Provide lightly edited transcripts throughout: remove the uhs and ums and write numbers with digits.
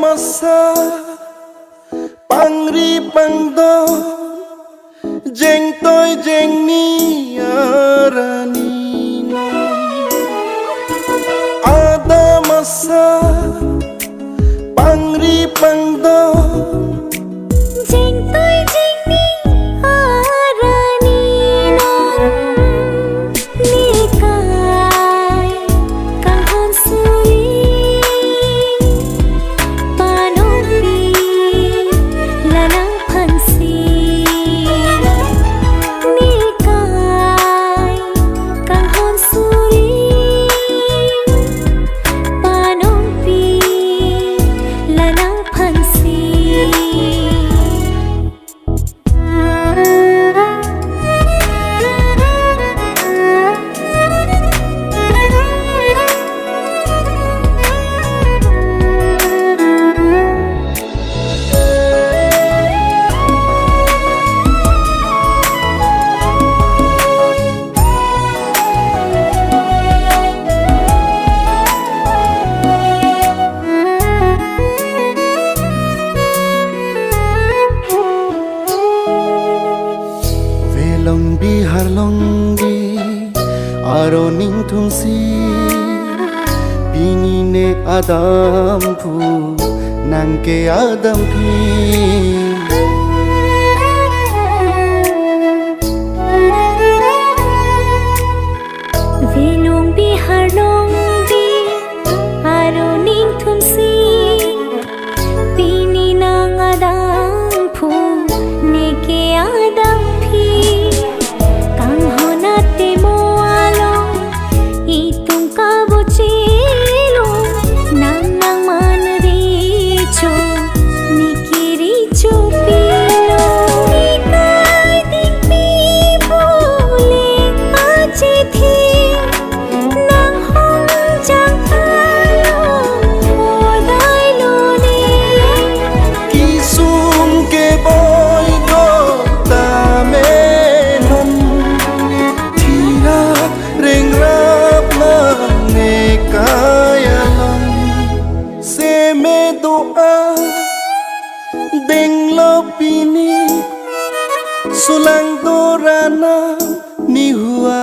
Masa pangri pangdo jeng toy jeng ni arani ada masa pangri pangdo jeng toy jeng ni arani nikai kahon suri Bihar longgi aro ning thungsi bini ne adam phu nangke adam phi Velong Bihar longgi aro ning thungsi bini nang adam phu neke adam phi deng lo pini sulang dorana ni hua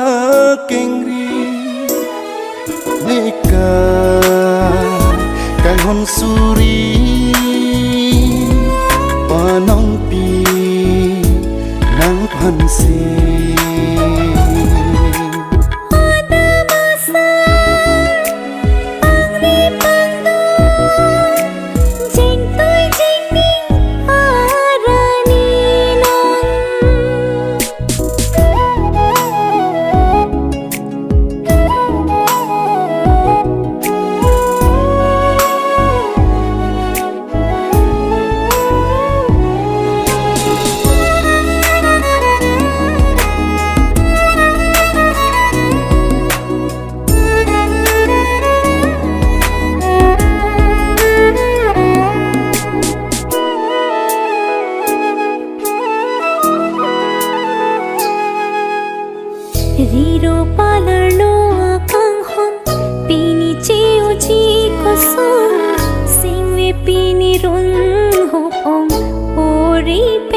kengri neka kang hon suri panong pi nang phansi Riro palar lo akang hon pini cheo chi kosong singwe pini run ho ong ori pe